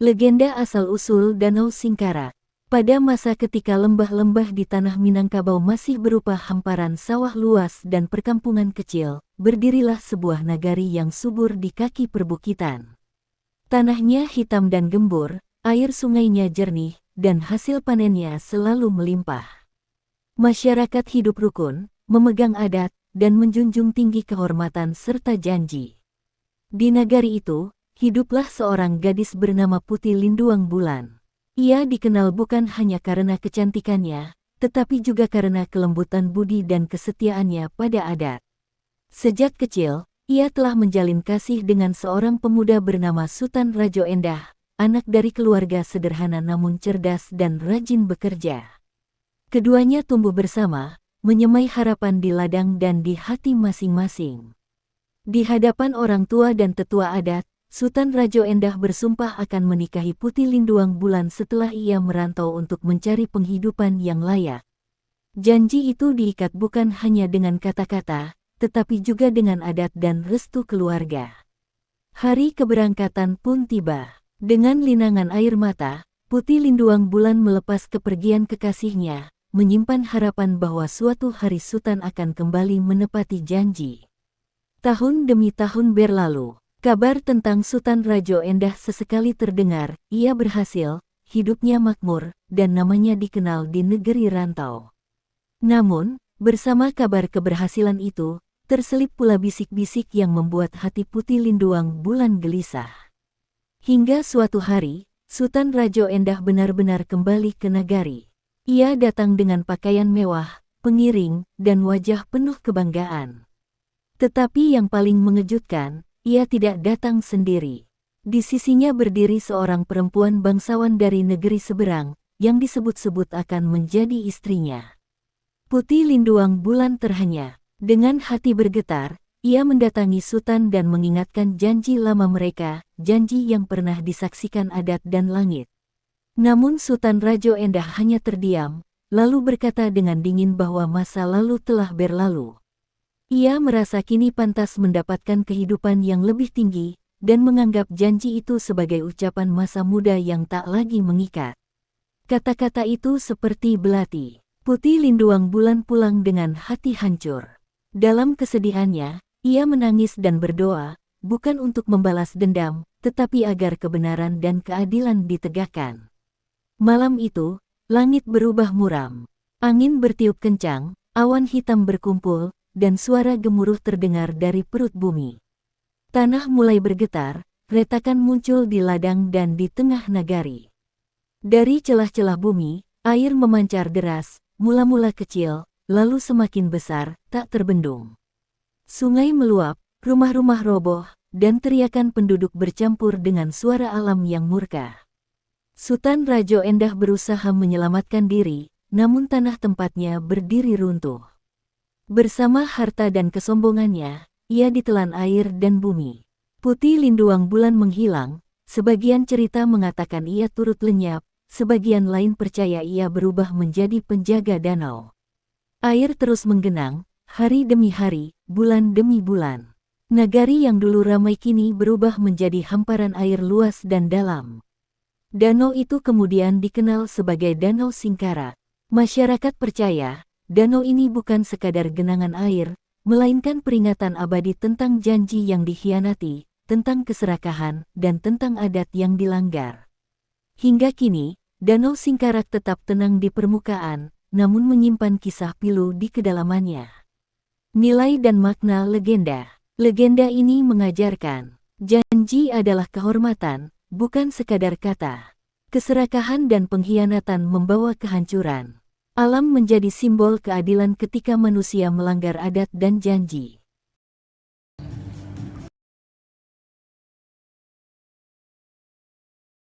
Legenda asal-usul Danau Singkarak. Pada masa ketika lembah-lembah di tanah Minangkabau masih berupa hamparan sawah luas dan perkampungan kecil, berdirilah sebuah nagari yang subur di kaki perbukitan. Tanahnya hitam dan gembur, air sungainya jernih, dan hasil panennya selalu melimpah. Masyarakat hidup rukun, memegang adat, dan menjunjung tinggi kehormatan serta janji. Di nagari itu, hiduplah seorang gadis bernama Putih Linduang Bulan. Ia dikenal bukan hanya karena kecantikannya, tetapi juga karena kelembutan budi dan kesetiaannya pada adat. Sejak kecil, ia telah menjalin kasih dengan seorang pemuda bernama Sutan Rajo Endah, anak dari keluarga sederhana namun cerdas dan rajin bekerja. Keduanya tumbuh bersama, menyemai harapan di ladang dan di hati masing-masing. Di hadapan orang tua dan tetua adat, Sutan Rajo Endah bersumpah akan menikahi Putih Linduang Bulan setelah ia merantau untuk mencari penghidupan yang layak. Janji itu diikat bukan hanya dengan kata-kata, tetapi juga dengan adat dan restu keluarga. Hari keberangkatan pun tiba. Dengan linangan air mata, Putih Linduang Bulan melepas kepergian kekasihnya, menyimpan harapan bahwa suatu hari Sutan akan kembali menepati janji. Tahun demi tahun berlalu. Kabar tentang Sutan Rajo Endah sesekali terdengar, ia berhasil, hidupnya makmur, dan namanya dikenal di negeri rantau. Namun, bersama kabar keberhasilan itu, terselip pula bisik-bisik yang membuat hati Putih Linduang Bulan gelisah. Hingga suatu hari, Sutan Rajo Endah benar-benar kembali ke nagari. Ia datang dengan pakaian mewah, pengiring, dan wajah penuh kebanggaan. Tetapi yang paling mengejutkan, ia tidak datang sendiri. Di sisinya berdiri seorang perempuan bangsawan dari negeri seberang, yang disebut-sebut akan menjadi istrinya. Putih Linduang Bulan terhanya. Dengan hati bergetar, ia mendatangi Sutan dan mengingatkan janji lama mereka, janji yang pernah disaksikan adat dan langit. Namun Sutan Rajo Endah hanya terdiam, lalu berkata dengan dingin bahwa masa lalu telah berlalu. Ia merasa kini pantas mendapatkan kehidupan yang lebih tinggi, dan menganggap janji itu sebagai ucapan masa muda yang tak lagi mengikat. Kata-kata itu seperti belati. Putih Linduang Bulan pulang dengan hati hancur. Dalam kesedihannya, ia menangis dan berdoa, bukan untuk membalas dendam, tetapi agar kebenaran dan keadilan ditegakkan. Malam itu, langit berubah muram. Angin bertiup kencang, awan hitam berkumpul, dan suara gemuruh terdengar dari perut bumi. Tanah mulai bergetar, retakan muncul di ladang dan di tengah nagari. Dari celah-celah bumi, air memancar deras, mula-mula kecil, lalu semakin besar, tak terbendung. Sungai meluap, rumah-rumah roboh, dan teriakan penduduk bercampur dengan suara alam yang murka. Sutan Rajo Endah berusaha menyelamatkan diri, namun tanah tempatnya berdiri runtuh. Bersama harta dan kesombongannya, ia ditelan air dan bumi. Putih Linduang Bulan menghilang, sebagian cerita mengatakan ia turut lenyap, sebagian lain percaya ia berubah menjadi penjaga danau. Air terus menggenang, hari demi hari, bulan demi bulan. Nagari yang dulu ramai kini berubah menjadi hamparan air luas dan dalam. Danau itu kemudian dikenal sebagai Danau Singkarak. Masyarakat percaya, danau ini bukan sekadar genangan air, melainkan peringatan abadi tentang janji yang dikhianati, tentang keserakahan, dan tentang adat yang dilanggar. Hingga kini, Danau Singkarak tetap tenang di permukaan, namun menyimpan kisah pilu di kedalamannya. Nilai dan makna legenda. Legenda ini mengajarkan, janji adalah kehormatan, bukan sekadar kata. Keserakahan dan pengkhianatan membawa kehancuran. Alam menjadi simbol keadilan ketika manusia melanggar adat dan janji.